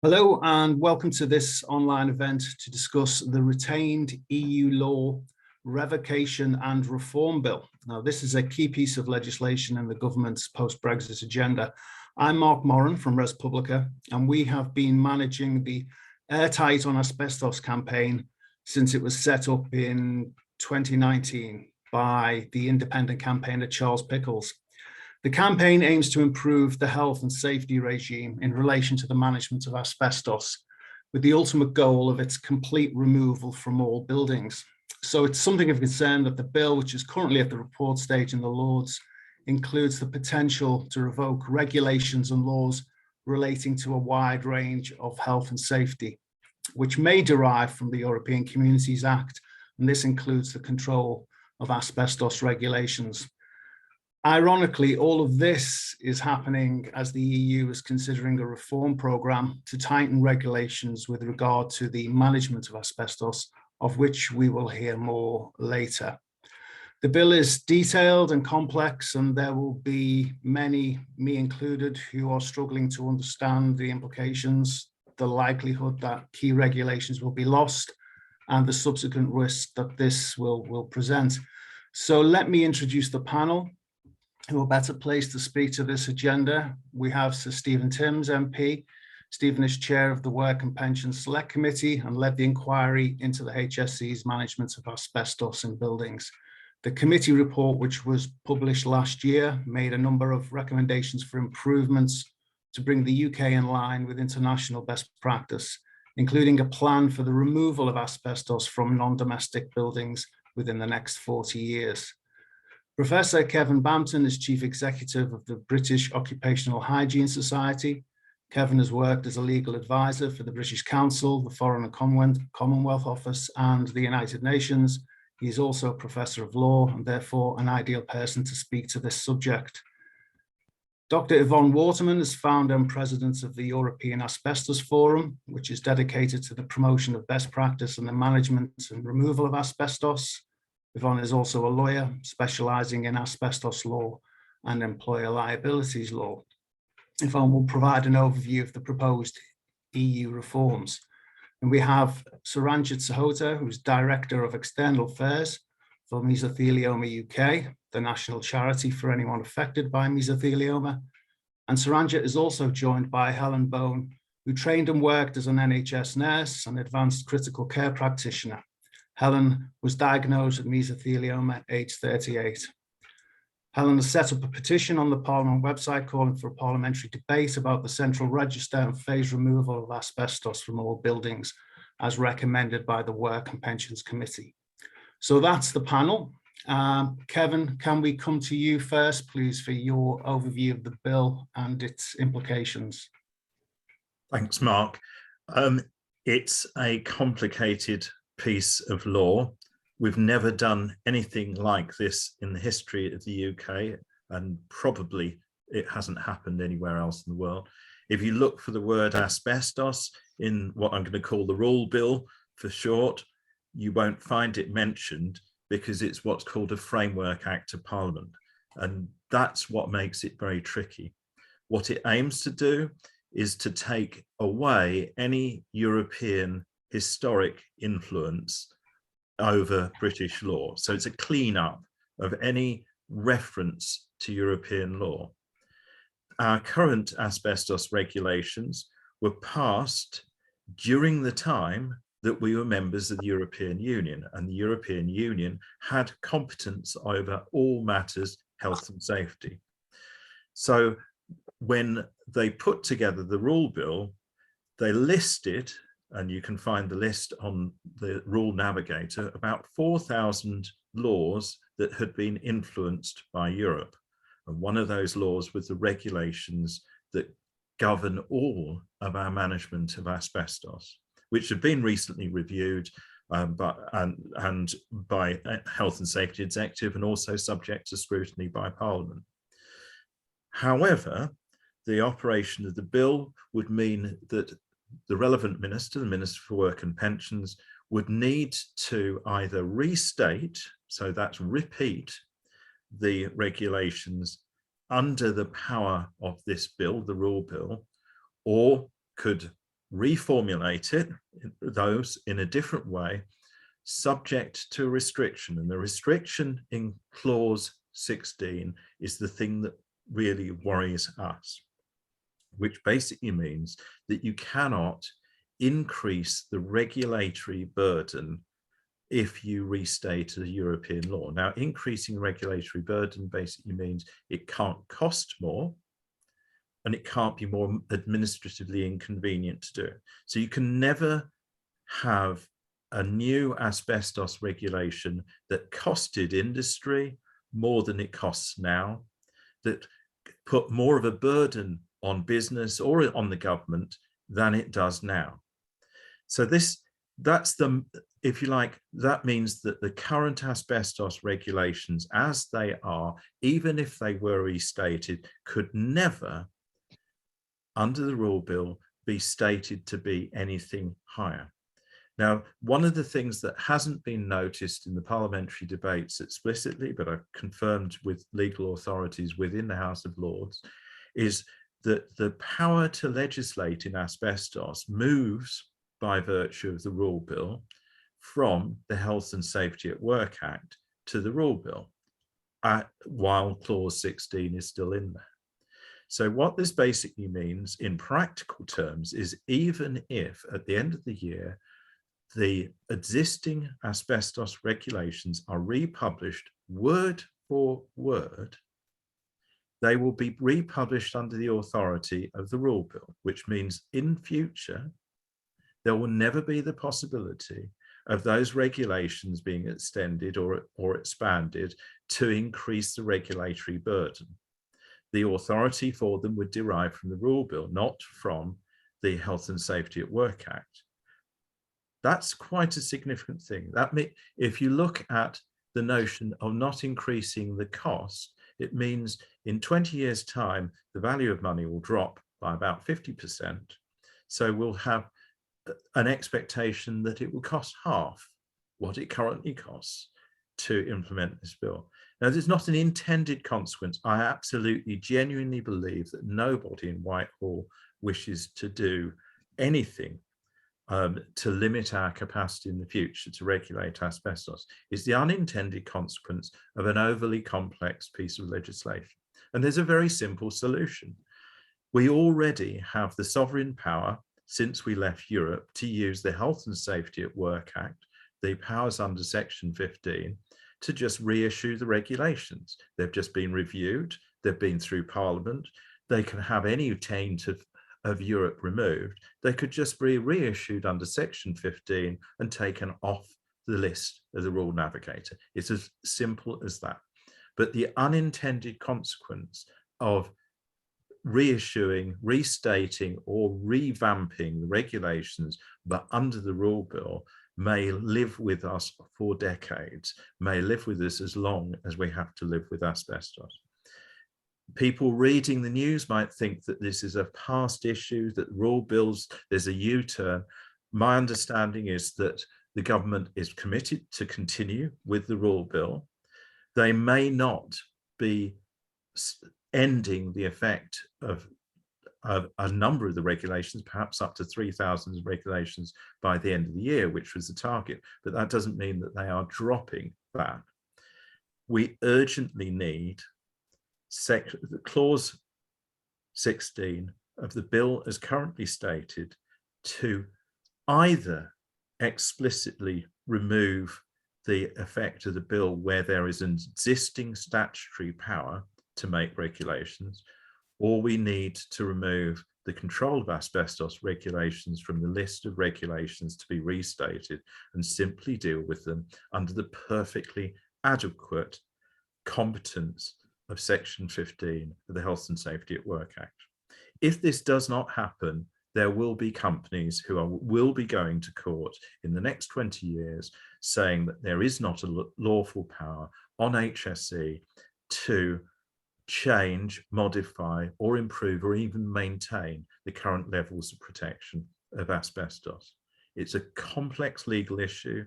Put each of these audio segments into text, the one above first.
Hello and welcome to this online event to discuss the retained EU law revocation and reform bill. Now, this is a key piece of legislation in the government's post-Brexit agenda. I'm Mark Moran from Res Publica, and we have been managing the Airtight on Asbestos campaign since it was set up in 2019 by the independent campaigner Charles Pickles. The campaign aims to improve the health and safety regime in relation to the management of asbestos, with the ultimate goal of its complete removal from all buildings. So it's something of concern that the bill, which is currently at the report stage in the Lords, includes the potential to revoke regulations and laws relating to a wide range of health and safety, which may derive from the European Communities Act, and this includes the Control of Asbestos Regulations. Ironically, all of this is happening as the EU is considering a reform programme to tighten regulations with regard to the management of asbestos, of which we will hear more later. The bill is detailed and complex, and there will be many, me included, who are struggling to understand the implications, the likelihood that key regulations will be lost, and the subsequent risks that this will present. So let me introduce the panel who are better placed to speak to this agenda. We have Sir Stephen Timms, MP. Stephen is chair of the Work and Pensions Select Committee and led the inquiry into the HSE's management of asbestos in buildings. The committee report, which was published last year, made a number of recommendations for improvements to bring the UK in line with international best practice, including a plan for the removal of asbestos from non-domestic buildings within the next 40 years. Professor Kevin Bampton is Chief Executive of the British Occupational Hygiene Society. Kevin has worked as a legal advisor for the British Council, the Foreign and Commonwealth Office, and the United Nations. He is also a professor of law and therefore an ideal person to speak to this subject. Dr. Yvonne Waterman is founder and president of the European Asbestos Forum, which is dedicated to the promotion of best practice and the management and removal of asbestos. Yvonne is also a lawyer specializing in asbestos law and employer liabilities law. Yvonne will provide an overview of the proposed EU reforms. And we have Saranjit Sihota, who's Director of External Affairs for Mesothelioma UK, the national charity for anyone affected by mesothelioma. And Saranjit is also joined by Helen Bone, who trained and worked as an NHS nurse and advanced critical care practitioner. Helen was diagnosed with mesothelioma at age 38. Helen has set up a petition on the Parliament website calling for a parliamentary debate about the central register and phased removal of asbestos from all buildings, as recommended by the Work and Pensions Committee. So that's the panel. Kevin, can we come to you first, please, for your overview of the bill and its implications? Thanks, Mark. It's a complicated piece of law. We've never done anything like this in the history of the UK, and probably it hasn't happened anywhere else in the world. If you look for the word asbestos in what I'm going to call the REUL Bill for short, you won't find it mentioned because it's what's called a Framework Act of Parliament. And that's what makes it very tricky. What it aims to do is to take away any European historic influence over British law. So it's a clean-up of any reference to European law. Our current asbestos regulations were passed during the time that we were members of the European Union, and the European Union had competence over all matters health and safety. So when they put together the REUL Bill, they listed, and you can find the list on the Rule Navigator, about 4,000 laws that had been influenced by Europe. And one of those laws was the regulations that govern all of our management of asbestos, which have been recently reviewed by Health and Safety Executive and also subject to scrutiny by Parliament. However, the operation of the bill would mean that the relevant minister, the Minister for Work and Pensions, would need to either restate, so that's repeat, the regulations under the power of this bill, the REUL Bill, or could reformulate it, those in a different way, subject to a restriction. And the restriction in clause 16 is the thing that really worries us, which basically means that you cannot increase the regulatory burden if you restate a European law. Now, increasing regulatory burden basically means it can't cost more and it can't be more administratively inconvenient to do it. So you can never have a new asbestos regulation that costed industry more than it costs now, that put more of a burden on business or on the government than it does now. So that's the, if you like, that means that the current asbestos regulations as they are, even if they were restated, could never, under the REUL Bill, be stated to be anything higher. Now, one of the things that hasn't been noticed in the parliamentary debates explicitly, but I've confirmed with legal authorities within the House of Lords, is that the power to legislate in asbestos moves by virtue of the REUL Bill from the Health and Safety at Work Act to the REUL Bill, while clause 16 is still in there. So what this basically means in practical terms is even if at the end of the year, the existing asbestos regulations are republished word for word, they will be republished under the authority of the REUL Bill, which means in future, there will never be the possibility of those regulations being extended or expanded to increase the regulatory burden. The authority for them would derive from the REUL Bill, not from the Health and Safety at Work Act. That's quite a significant thing. That if you look at the notion of not increasing the cost, it means in 20 years' time, the value of money will drop by about 50%. So we'll have an expectation that it will cost half what it currently costs to implement this bill. Now, there's not an intended consequence. I absolutely, genuinely believe that nobody in Whitehall wishes to do anything to limit our capacity in the future to regulate asbestos. It's the unintended consequence of an overly complex piece of legislation. And there's a very simple solution. We already have the sovereign power since we left Europe to use the Health and Safety at Work Act, the powers under Section 15, to just reissue the regulations. They've just been reviewed, they've been through Parliament, they can have any taint of Europe removed. They could just be reissued under Section 15 and taken off the list of the Rule Navigator. It's as simple as that. But the unintended consequence of reissuing, restating, or revamping the regulations, but under the REUL Bill, may live with us for decades, may live with us as long as we have to live with asbestos. People reading the news might think that this is a past issue, that REUL Bills, there's a U-turn. My understanding is that the government is committed to continue with the REUL Bill. They may not be ending the effect of a number of the regulations, perhaps up to 3,000 regulations by the end of the year, which was the target, but that doesn't mean that they are dropping that. We urgently need clause 16 of the bill as currently stated to either explicitly remove the effect of the bill where there is an existing statutory power to make regulations, or we need to remove the Control of Asbestos Regulations from the list of regulations to be restated and simply deal with them under the perfectly adequate competence of Section 15 of the Health and Safety at Work Act. If this does not happen, there will be companies who will be going to court in the next 20 years saying that there is not a lawful power on HSE to change, modify, or improve, or even maintain the current levels of protection of asbestos. It's a complex legal issue.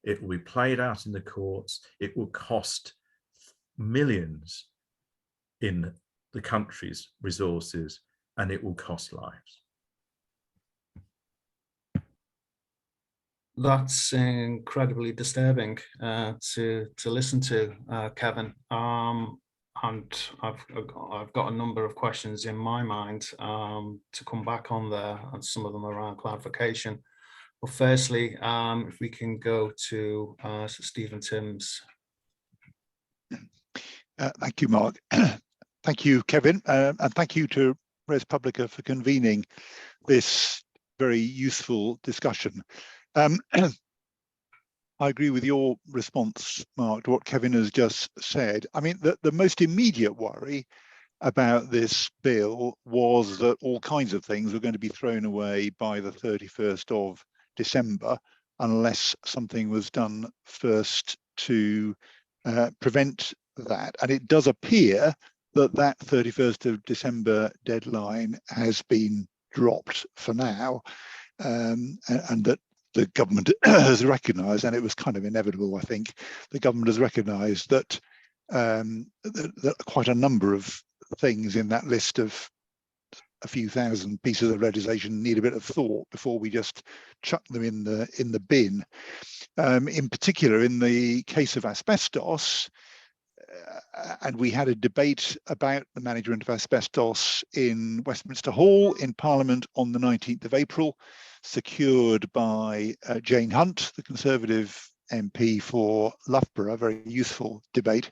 It will be played out in the courts. It will cost millions in the country's resources, and it will cost lives. That's incredibly disturbing to listen to, Kevin. And I've got a number of questions in my mind to come back on there, and some of them around clarification. But firstly, if we can go to Sir Stephen Timms. Thank you, Mark. Thank you, Kevin, and thank you to Res Publica for convening this very useful discussion. I agree with your response, Mark, to what Kevin has just said. I mean, the most immediate worry about this bill was that all kinds of things were going to be thrown away by the 31st of December unless something was done first to prevent that. And it does appear that that 31st of December deadline has been dropped for now, and that the government has recognised, and it was kind of inevitable, I think, the government has recognised that, that quite a number of things in that list of a few thousand pieces of legislation need a bit of thought before we just chuck them in the bin. In particular, in the case of asbestos, and we had a debate about the management of asbestos in Westminster Hall in Parliament on the 19th of April, secured by Jane Hunt, the Conservative MP for Loughborough, a very useful debate.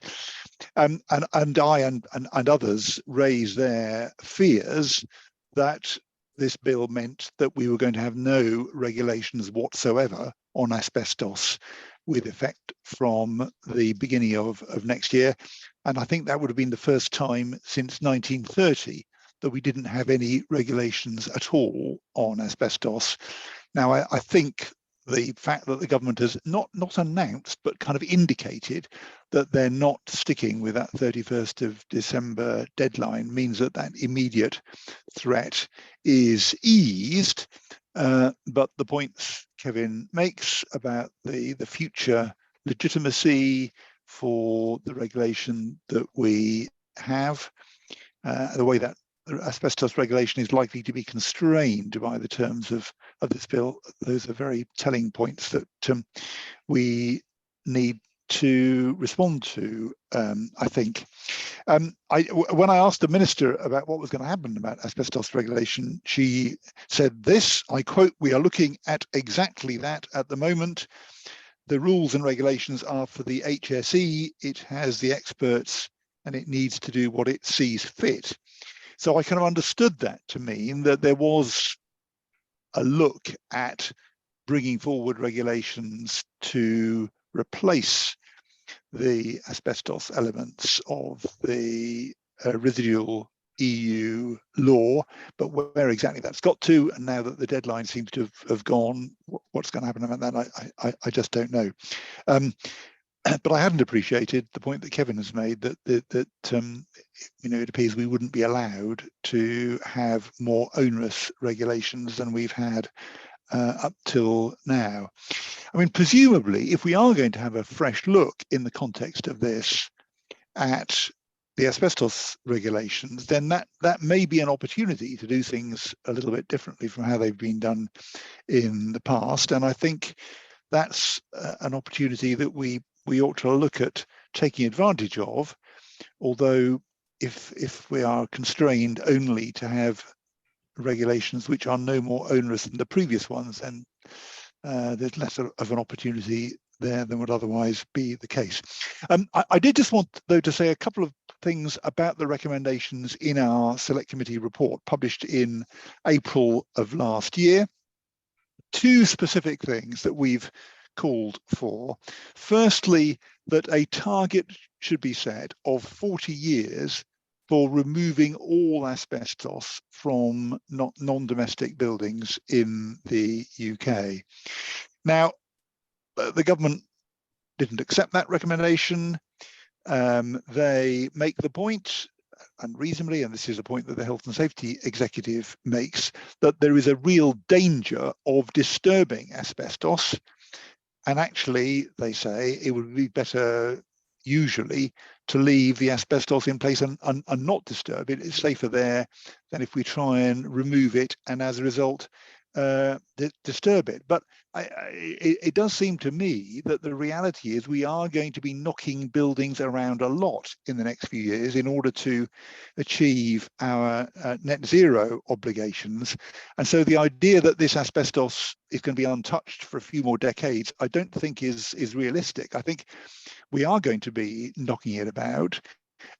And I and others raised their fears that this bill meant that we were going to have no regulations whatsoever on asbestos with effect from the beginning of next year. And I think that would have been the first time since 1930 that we didn't have any regulations at all on asbestos. Now, I think the fact that the government has not announced, but kind of indicated that they're not sticking with that 31st of December deadline means that that immediate threat is eased. But the points Kevin makes about the future legitimacy for the regulation that we have, the way that asbestos regulation is likely to be constrained by the terms of this bill, those are very telling points that we need to respond to, I think. When I asked the minister about what was going to happen about asbestos regulation, she said this, I quote, "We are looking at exactly that at the moment. The rules and regulations are for the HSE, it has the experts, and it needs to do what it sees fit." So I kind of understood that to mean that there was a look at bringing forward regulations to replace the asbestos elements of the residual EU law, but where exactly that's got to, and now that the deadline seems to have gone, what's going to happen about that, I just don't know. But I hadn't appreciated the point that Kevin has made that you know, it appears we wouldn't be allowed to have more onerous regulations than we've had up till now. I mean, presumably, if we are going to have a fresh look in the context of this at the asbestos regulations, then that may be an opportunity to do things a little bit differently from how they've been done in the past. And I think that's an opportunity that we ought to look at taking advantage of, although if we are constrained only to have regulations which are no more onerous than the previous ones, then there's less of an opportunity there than would otherwise be the case. I did just want, though, to say a couple of things about the recommendations in our Select Committee report published in April of last year. Two specific things that we've called for. Firstly, that a target should be set of 40 years for removing all asbestos from non-domestic buildings in the UK. Now, the government didn't accept that recommendation. They make the point, and reasonably, and this is a point that the Health and Safety Executive makes, that there is a real danger of disturbing asbestos. And actually, they say it would be better usually to leave the asbestos in place and not disturb it. It's safer there than if we try and remove it, and as a result, disturb it. But it does seem to me that the reality is we are going to be knocking buildings around a lot in the next few years in order to achieve our net zero obligations. And so the idea that this asbestos is going to be untouched for a few more decades, I don't think is realistic. I think we are going to be knocking it about.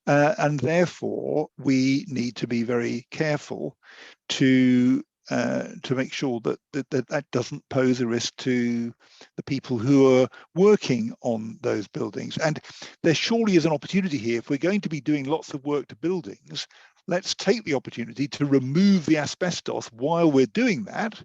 And therefore, we need to be very careful to make sure that doesn't pose a risk to the people who are working on those buildings. And there surely is an opportunity here. If we're going to be doing lots of work to buildings, let's take the opportunity to remove the asbestos while we're doing that,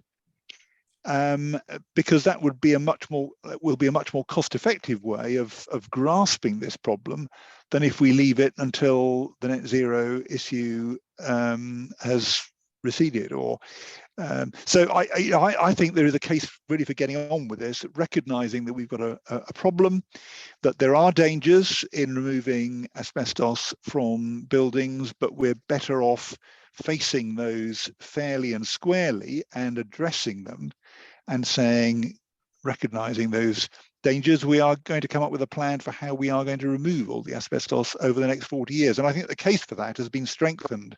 because that will be a much more cost-effective way of grasping this problem than if we leave it until the net zero issue has receded. Or so I think there is a case really for getting on with this, recognizing that we've got a problem, that there are dangers in removing asbestos from buildings, but we're better off facing those fairly and squarely and addressing them and saying, recognizing those dangers, we are going to come up with a plan for how we are going to remove all the asbestos over the next 40 years. And I think the case for that has been strengthened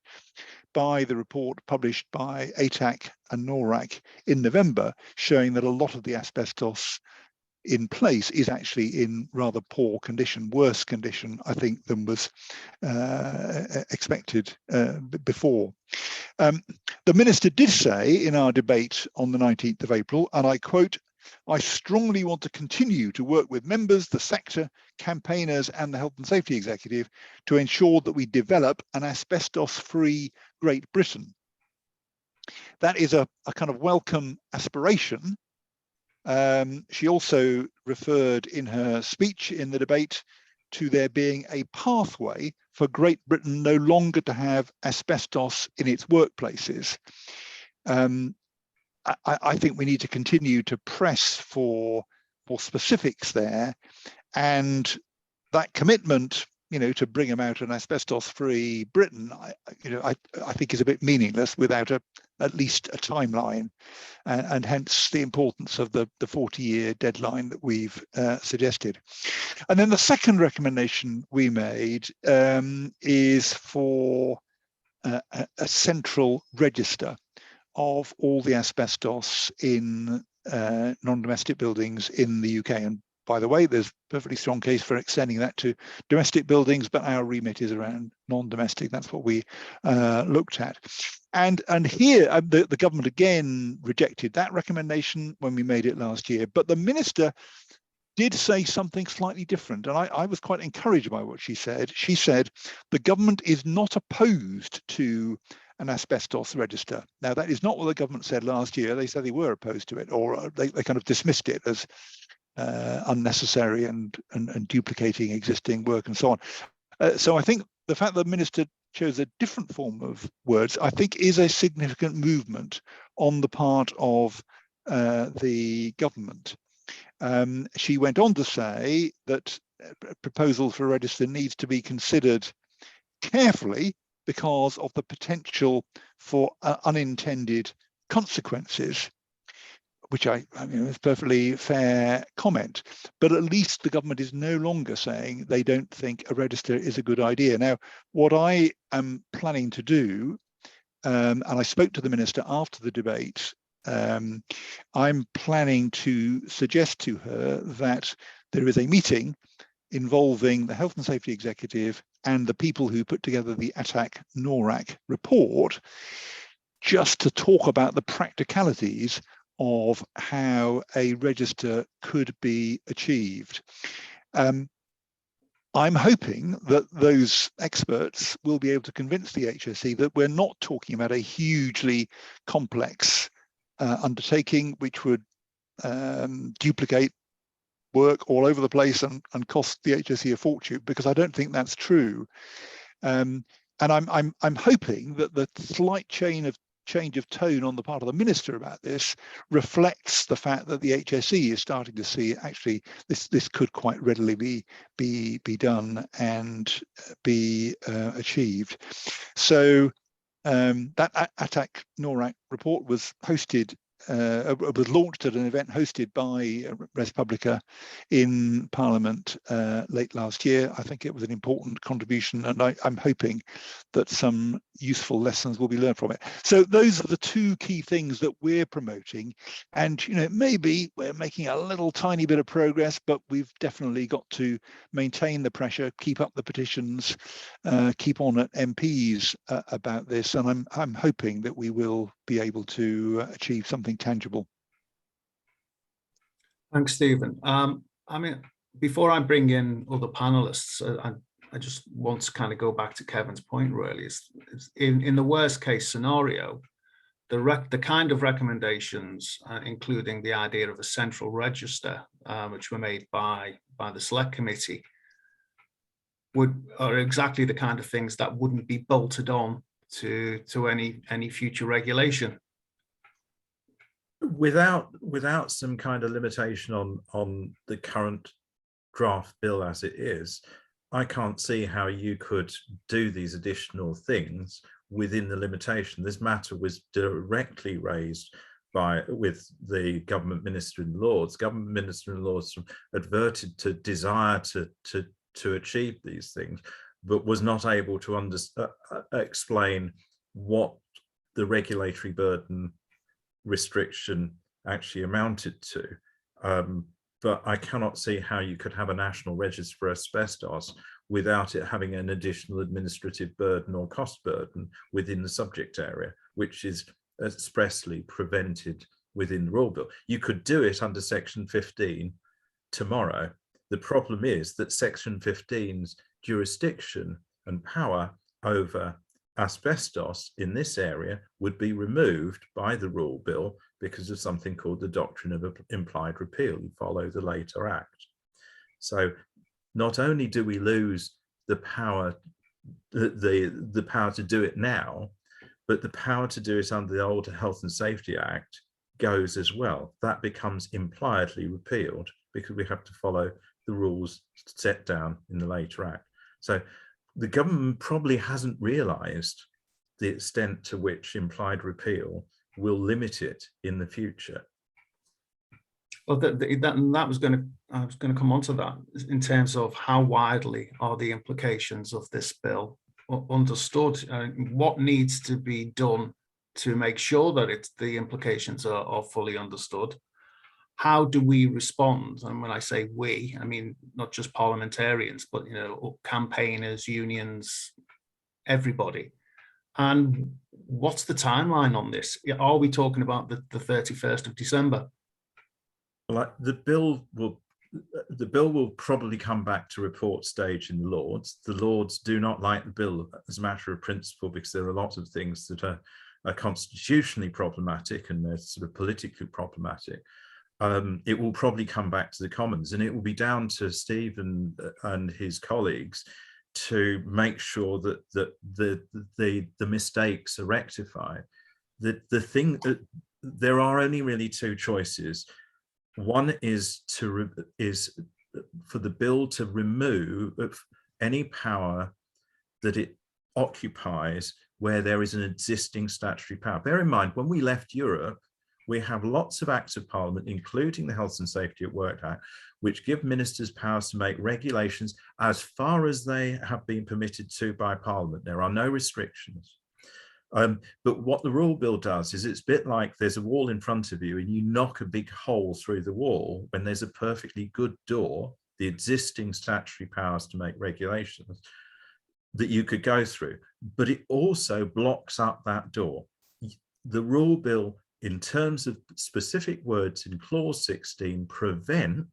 by the report published by ATAC and NORAC in November, showing that a lot of the asbestos in place is actually in rather poor condition, worse condition, I think, than was expected before. The Minister did say in our debate on the 19th of April, and I quote, "I strongly want to continue to work with members, the sector, campaigners and the Health and Safety Executive to ensure that we develop an asbestos-free Great Britain." That is a kind of welcome aspiration. She also referred in her speech in the debate to there being a pathway for Great Britain no longer to have asbestos in its workplaces. I think we need to continue to press for specifics there, and that commitment, to bring about an asbestos-free Britain, I think is a bit meaningless without at least a timeline, and hence the importance of the 40-year deadline that we've suggested. And then the second recommendation we made is for a central register of all the asbestos in non-domestic buildings in the UK. And by the way, there's a perfectly strong case for extending that to domestic buildings, but our remit is around non-domestic. That's what we looked at. And here, the government again rejected that recommendation when we made it last year, but the Minister did say something slightly different. And I was quite encouraged by what she said. She said, the government is not opposed to an asbestos register. Now, that is not what the government said last year. They said they were opposed to it, or they kind of dismissed it as unnecessary and duplicating existing work and so on. So I think the fact that the Minister chose a different form of words, I think, is a significant movement on the part of the government. She went on to say that a proposal for a register needs to be considered carefully because of the potential for unintended consequences, which I mean is a perfectly fair comment. But at least the government is no longer saying they don't think a register is a good idea. Now, what I am planning to do, and I spoke to the Minister after the debate, I'm planning to suggest to her that there is a meeting involving the Health and Safety Executive and the people who put together the ATAC NORAC report, just to talk about the practicalities of how a register could be achieved. I'm hoping that those experts will be able to convince the HSE that we're not talking about a hugely complex undertaking, which would duplicate work all over the place and cost the HSE a fortune, because I don't think that's true. And I'm hoping that the slight change of tone on the part of the Minister about this reflects the fact that the HSE is starting to see actually this could quite readily be done and be achieved. So that ATAC NORAC report was hosted was launched at an event hosted by Res Publica in Parliament late last year. I think it was an important contribution, and I'm hoping that some useful lessons will be learned from it. So those are the two key things that we're promoting. And, you know, maybe we're making a little tiny bit of progress, but we've definitely got to maintain the pressure, keep up the petitions, keep on at MPs about this. And I'm hoping that we will be able to achieve something tangible. Thanks, Stephen. I mean, before I bring in other panelists, I just want to kind of go back to Kevin's point, really. Is in the worst case scenario, the kind of recommendations, including the idea of a central register, which were made by the Select Committee, are exactly the kind of things that wouldn't be bolted on to any future regulation. Without some kind of limitation on the current draft bill as it is, I can't see how you could do these additional things within the limitation. This matter was directly raised with the government minister in the Lords. Government minister in the Lords adverted to desire to achieve these things, but was not able to explain what the regulatory burden restriction actually amounted to. But I cannot see how you could have a national register for asbestos without it having an additional administrative burden or cost burden within the subject area, which is expressly prevented within the REUL Bill. You could do it under Section 15 tomorrow. The problem is that Section 15's jurisdiction and power over asbestos in this area would be removed by the REUL Bill because of something called the doctrine of implied repeal. You follow the later act. So not only do we lose the power, the power to do it now, but the power to do it under the old Health and Safety Act goes as well. That becomes impliedly repealed because we have to follow the rules set down in the later act. So the government probably hasn't realized the extent to which implied repeal will limit it in the future. Well, I was going to come on to that in terms of how widely are the implications of this bill understood, what needs to be done to make sure that the implications are fully understood. How do we respond? And when I say we, I mean not just parliamentarians, but campaigners, unions, everybody. And what's the timeline on this? Are we talking about the 31st of December? Well, the bill will probably come back to report stage in the Lords. The Lords do not like the bill as a matter of principle because there are lots of things that are constitutionally problematic and they're sort of politically problematic. It will probably come back to the Commons, and it will be down to Stephen and his colleagues to make sure that the mistakes are rectified. There are only really two choices. One is for the bill to remove any power that it occupies where there is an existing statutory power. Bear in mind, when we left Europe, we have lots of acts of parliament, including the Health and Safety at Work Act, which give ministers powers to make regulations as far as they have been permitted to by parliament. There are no restrictions. But what the REUL Bill does is it's a bit like there's a wall in front of you and you knock a big hole through the wall when there's a perfectly good door, the existing statutory powers to make regulations that you could go through, but it also blocks up that door. The REUL Bill, in terms of specific words in clause 16, prevent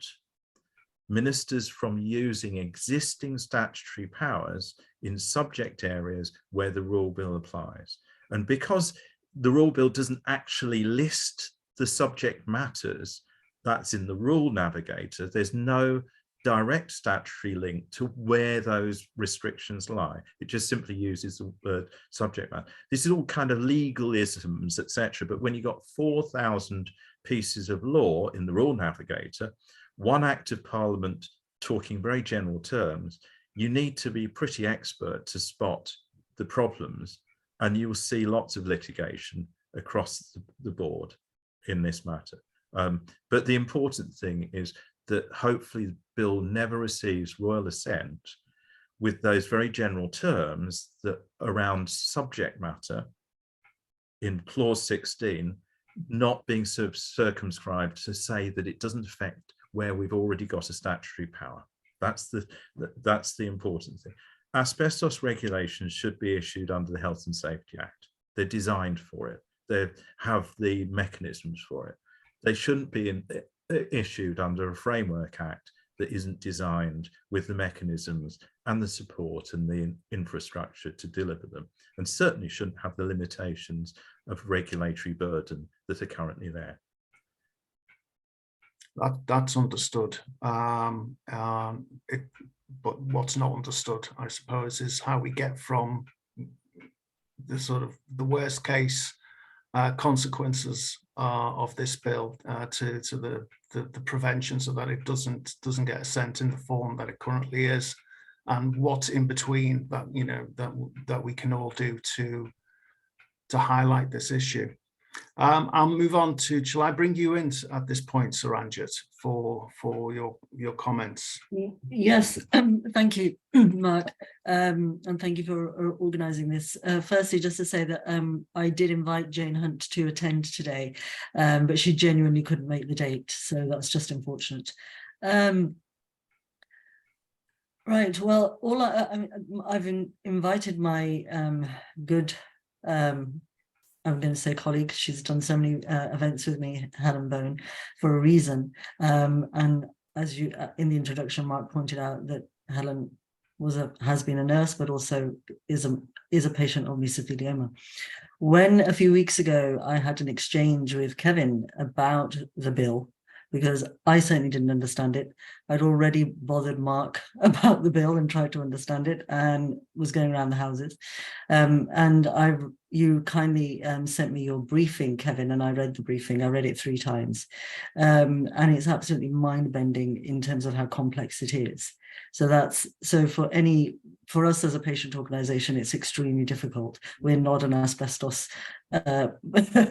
ministers from using existing statutory powers in subject areas where the REUL Bill applies. And because the REUL Bill doesn't actually list the subject matters that's in the rule navigator, there's no direct statutory link to where those restrictions lie. It just simply uses the word subject matter. This is all kind of legalisms, etc. But when you got 4,000 pieces of law in the rule navigator, one act of parliament talking very general terms, you need to be pretty expert to spot the problems, and you will see lots of litigation across the board in this matter. But the important thing is that hopefully the bill never receives royal assent with those very general terms that around subject matter in clause 16 not being circumscribed to say that it doesn't affect where we've already got a statutory power. That's the important thing. Asbestos regulations should be issued under the Health and Safety Act. They're designed for it. They have the mechanisms for it. They shouldn't be issued under a framework act that isn't designed with the mechanisms and the support and the infrastructure to deliver them, and certainly shouldn't have the limitations of regulatory burden that are currently there. That's understood. But what's not understood, I suppose, is how we get from the sort of the worst case consequences of this bill to the prevention, so that it doesn't get assent in the form that it currently is, and what's in between that, you know, that we can all do to highlight this issue. I'll move on to, shall I bring you in at this point, Saranjit, for your comments? Yes, thank you, Mark, and thank you for organising this. Firstly, just to say that I did invite Jane Hunt to attend today, but she genuinely couldn't make the date, so that's just unfortunate. Right, well, I've invited my good, I'm going to say colleague, she's done so many events with me, Helen Bone, for a reason. And as you, in the introduction, Mark pointed out that Helen has been a nurse, but also is a patient of mesothelioma. When a few weeks ago, I had an exchange with Kevin about the bill, because I certainly didn't understand it. I'd already bothered Mark about the bill and tried to understand it, and was going around the houses. And you kindly sent me your briefing, Kevin, and I read the briefing. I read it 3 times. And it's absolutely mind-bending in terms of how complex it is. So for us as a patient organisation, it's extremely difficult. We're not an asbestos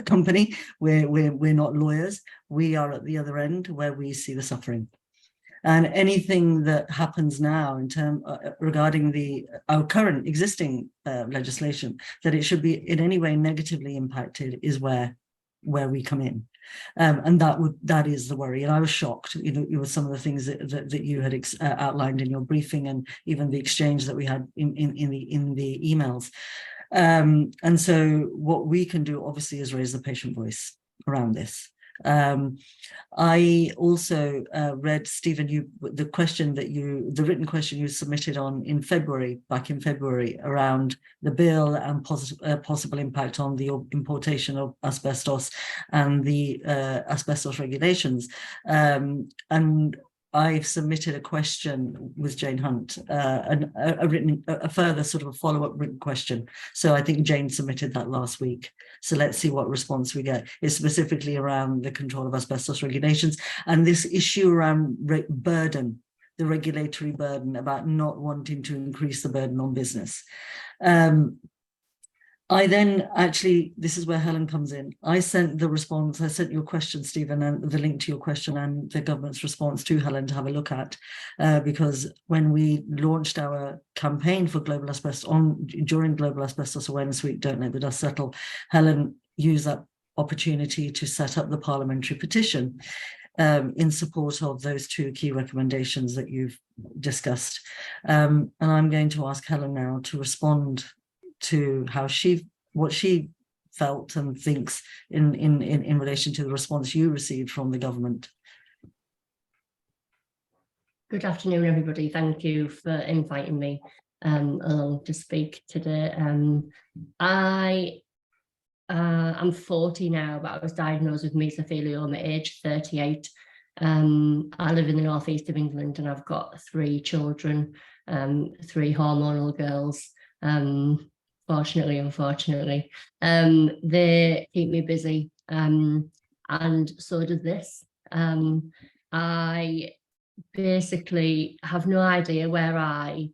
company. We're not lawyers. We are at the other end where we see the suffering. And anything that happens now in terms regarding our current existing legislation, that it should be in any way negatively impacted, is where we come in. And that is the worry. And I was shocked, you know, with some of the things that you had outlined in your briefing, and even the exchange that we had in the emails. And so what we can do obviously is raise the patient voice around this. I also read, Stephen, the written question you submitted back in February around the bill and possible impact on the importation of asbestos and the asbestos regulations. And I've submitted a question with Jane Hunt, a further sort of a follow-up written question. So I think Jane submitted that last week. So let's see what response we get. It's specifically around the control of asbestos regulations and this issue around burden, the regulatory burden, about not wanting to increase the burden on business. I then actually, this is where Helen comes in. I sent the response, I sent your question, Stephen, and the link to your question and the government's response to Helen to have a look at, because when we launched our campaign for global asbestos during Global Asbestos Awareness Week, Don't Let the Dust Settle, Helen used that opportunity to set up the parliamentary petition in support of those 2 key recommendations that you've discussed. And I'm going to ask Helen now to respond to what she felt and thinks in relation to the response you received from the government. Good afternoon, everybody. Thank you for inviting me along to speak today. I'm 40 now, but I was diagnosed with mesothelioma at age 38. I live in the northeast of England, and I've got 3 children, 3 hormonal girls. Fortunately, unfortunately, they keep me busy, and so does this. I basically have no idea where I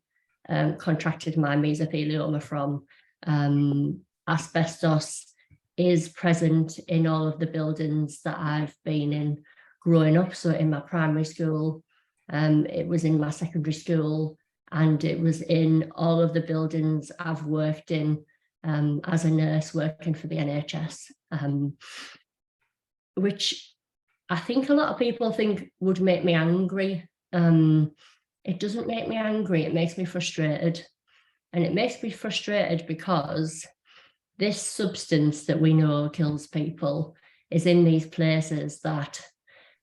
contracted my mesothelioma from. Asbestos is present in all of the buildings that I've been in growing up. So in my primary school, it was in my secondary school, and it was in all of the buildings I've worked in as a nurse working for the NHS, which I think a lot of people think would make me angry. It doesn't make me angry, it makes me frustrated. And it makes me frustrated because this substance that we know kills people is in these places that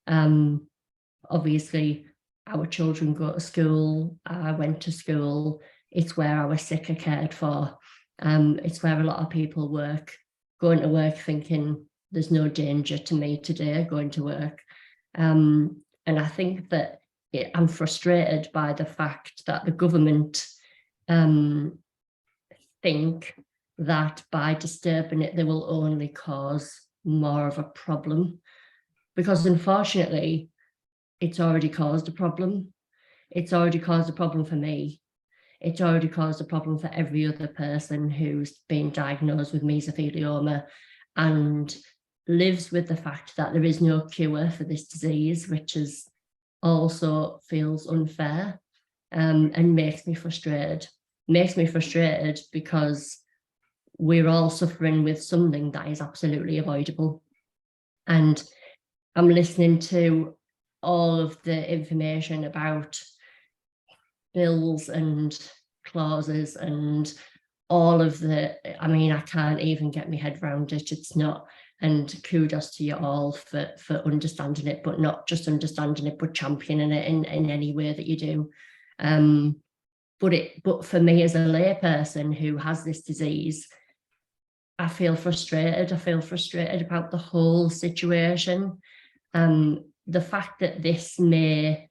obviously our children go to school, I went to school, it's where our sick are cared for. It's where a lot of people work, going to work thinking there's no danger to me today going to work. And I think that I'm frustrated by the fact that the government think that by disturbing it, they will only cause more of a problem. Because unfortunately, it's already caused a problem. It's already caused a problem for me. It's already caused a problem for every other person who's been diagnosed with mesothelioma and lives with the fact that there is no cure for this disease, which is also feels unfair and makes me frustrated. Makes me frustrated because we're all suffering with something that is absolutely avoidable. And I'm listening to all of the information about bills and clauses and all of the, I mean, I can't even get my head around it. It's not, and kudos to you all for understanding it, but not just understanding it, but championing it in any way that you do. But for me as a layperson who has this disease, I feel frustrated. I feel frustrated about the whole situation. The fact that this may,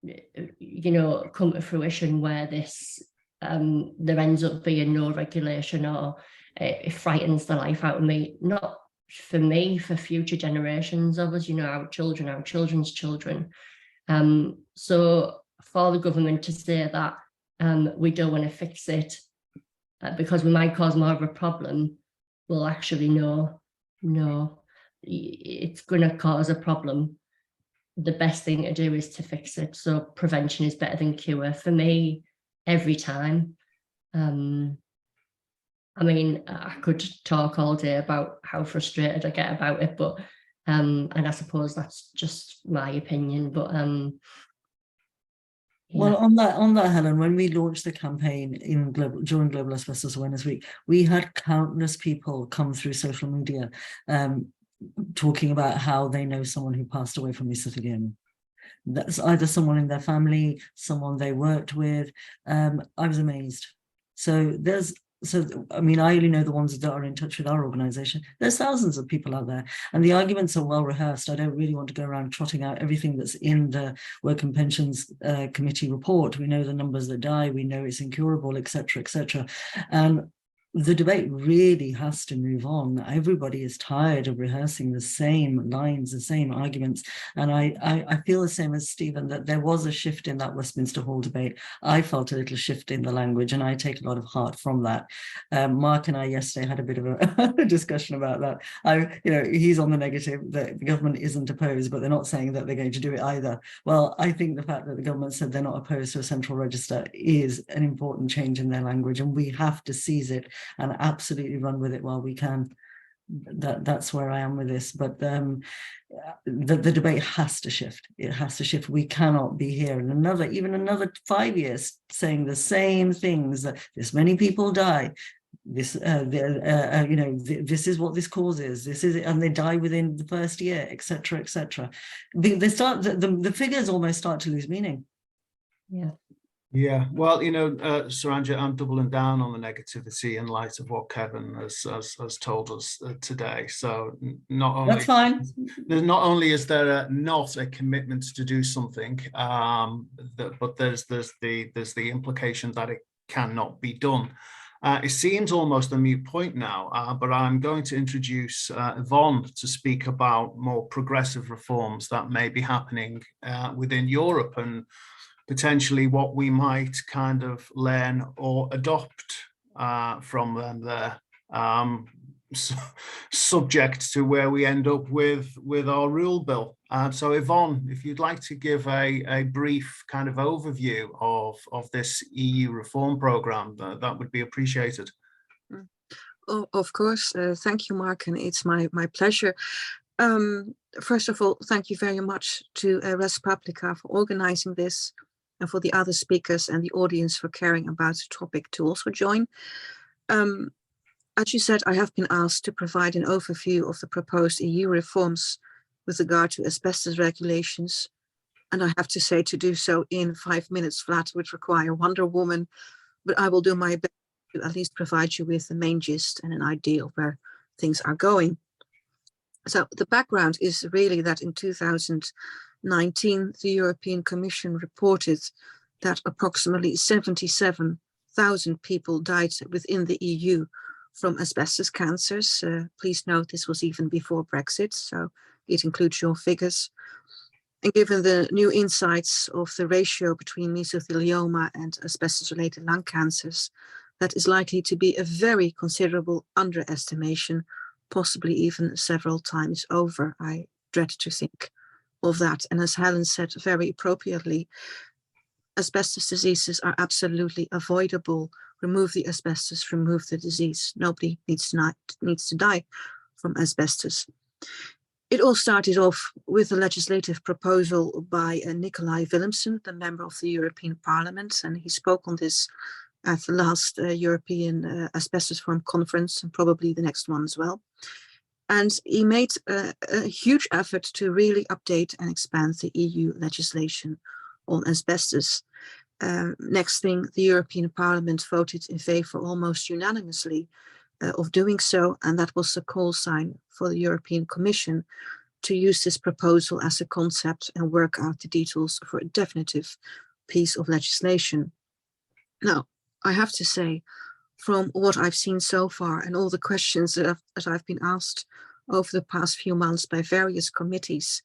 you know, come to fruition where this, there ends up being no regulation, or it frightens the life out of me, not for me, for future generations of us, you know, our children, our children's children. So for the government to say that we don't want to fix it because we might cause more of a problem, well, actually, no, it's going to cause a problem. The best thing to do is to fix it. So prevention is better than cure for me every time. I mean, I could talk all day about how frustrated I get about it, but and I suppose that's just my opinion. But Well, yeah. on that, Helen, when we launched the campaign during Global Asbestos Awareness Week, we had countless people come through social media talking about how they know someone who passed away from mesothelioma. That's either someone in their family, someone they worked with. I was amazed. So I mean, I only know the ones that are in touch with our organization. There's thousands of people out there, and the arguments are well rehearsed. I don't really want to go around trotting out everything that's in the Work and Pensions Committee report. We know the numbers that die, we know it's incurable, etc., etc. And the debate really has to move on. Everybody is tired of rehearsing the same lines, the same arguments. And I feel the same as Stephen, that there was a shift in that Westminster Hall debate. I felt a little shift in the language, and I take a lot of heart from that. Mark and I yesterday had a bit of a discussion about that. You know, he's on the negative, that the government isn't opposed, but they're not saying that they're going to do it either. Well, I think the fact that the government said they're not opposed to a central register is an important change in their language, and we have to seize it and absolutely run with it while we can. That's where I am with this. But the debate has to shift. It has to shift. We cannot be here in even another 5 years saying the same things, that this many people die, this you know, this is what this causes, this is it, and they die within the first year, etc., etc. They start, the figures almost start to lose meaning. Yeah, well, you know, Saranjit, I'm doubling down on the negativity in light of what Kevin has told us today. So not only that's fine. Not only is there not a commitment to do something, but there's the implication that it cannot be done. It seems almost a moot point now, but I'm going to introduce Yvonne to speak about more progressive reforms that may be happening within Europe, and potentially what we might kind of learn or adopt from them there. subject to where we end up with our REUL Bill. So Yvonne, if you'd like to give a brief kind of overview of this EU reform programme, that would be appreciated. Oh, of course. Thank you, Mark, and it's my pleasure. First of all, thank you very much to Res Publica for organizing this, and for the other speakers and the audience for caring about the topic to also join. As you said, I have been asked to provide an overview of the proposed EU reforms with regard to asbestos regulations. And I have to say, to do so in 5 minutes flat would require Wonder Woman, but I will do my best to at least provide you with the main gist and an idea of where things are going. So the background is really that in 2019, the European Commission reported that approximately 77,000 people died within the EU from asbestos cancers. Please note this was even before Brexit, so it includes your figures. And given the new insights of the ratio between mesothelioma and asbestos-related lung cancers, that is likely to be a very considerable underestimation, possibly even several times over. I dread to think of that. And as Helen said very appropriately, asbestos diseases are absolutely avoidable. Remove the asbestos, remove the disease. Nobody needs to die from asbestos. It all started off with a legislative proposal by Nicolai Willemsen, the member of the European Parliament, and he spoke on this at the last European Asbestos Forum conference, and probably the next one as well. And he made a huge effort to really update and expand the EU legislation on asbestos. Next thing, the European Parliament voted in favor almost unanimously of doing so, and that was a call sign for the European Commission to use this proposal as a concept and work out the details for a definitive piece of legislation. Now, I have to say, from what I've seen so far and all the questions that I've been asked over the past few months by various committees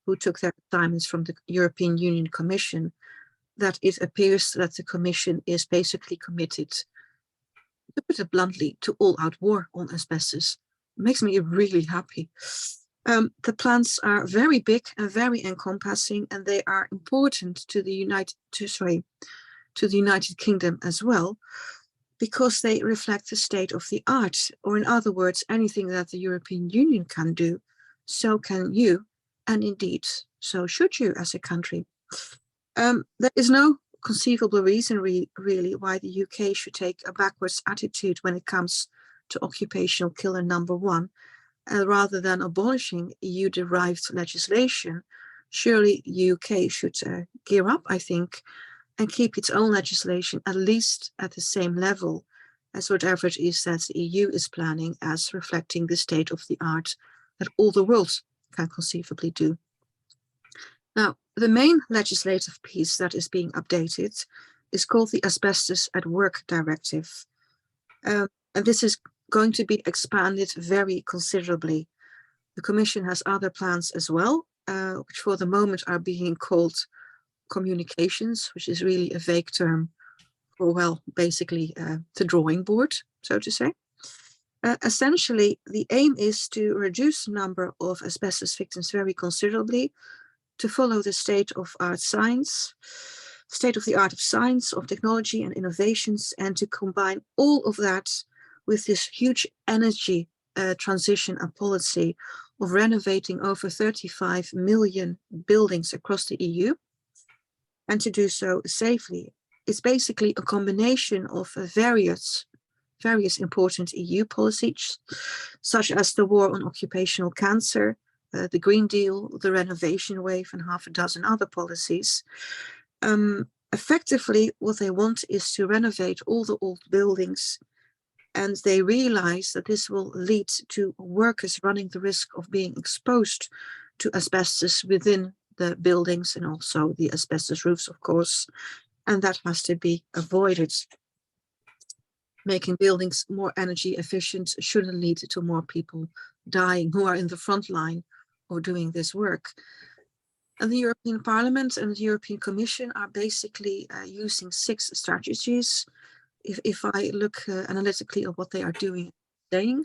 who took their assignments from the European Union Commission, that it appears that the Commission is basically committed, to put it bluntly, to all-out war on asbestos. It makes me really happy. The plans are very big and very encompassing, and they are important to the United Kingdom as well, because they reflect the state of the art, or in other words, anything that the European Union can do, so can you, and indeed, so should you as a country. There is no conceivable reason really why the UK should take a backwards attitude when it comes to occupational killer number one, rather than abolishing EU-derived legislation. Surely UK should gear up, I think, and keep its own legislation at least at the same level as whatever it is that the EU is planning, as reflecting the state of the art that all the world can conceivably do. Now, the main legislative piece that is being updated is called the Asbestos at Work Directive. And this is going to be expanded very considerably. The Commission has other plans as well, which for the moment are being called communications, which is really a vague term for, well, basically the drawing board, so to say. Essentially, the aim is to reduce the number of asbestos victims very considerably, to follow the state of the art of science, of technology and innovations, and to combine all of that with this huge energy transition and policy of renovating over 35 million buildings across the EU, and to do so safely. It's basically a combination of various important EU policies, such as the war on occupational cancer, the Green Deal, the renovation wave, and half a dozen other policies. Effectively, what they want is to renovate all the old buildings, and they realize that this will lead to workers running the risk of being exposed to asbestos within the buildings, and also the asbestos roofs, of course, and that has to be avoided. Making buildings more energy efficient shouldn't lead to more people dying who are in the front line of doing this work. And the European Parliament and the European Commission are basically using 6 strategies. If I look analytically at what they are doing, saying,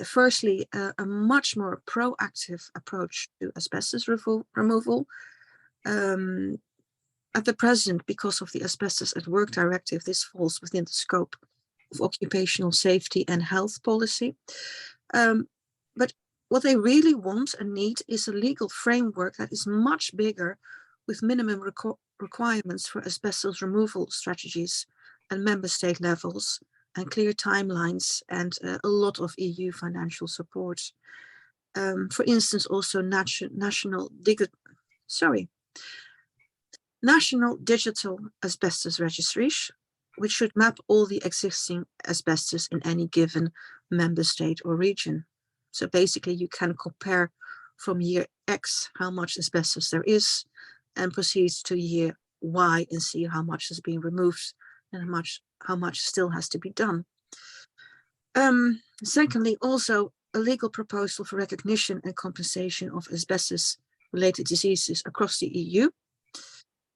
Firstly, a much more proactive approach to asbestos removal. At the present, because of the Asbestos at Work Directive, this falls within the scope of occupational safety and health policy. But what they really want and need is a legal framework that is much bigger, with minimum requirements for asbestos removal strategies and member state levels, and clear timelines, and a lot of EU financial support. For instance, also national digital asbestos registries, which should map all the existing asbestos in any given member state or region. So basically you can compare from year X how much asbestos there is, and proceed to year Y and see how much has been removed and how much still has to be done. Secondly, also a legal proposal for recognition and compensation of asbestos-related diseases across the EU.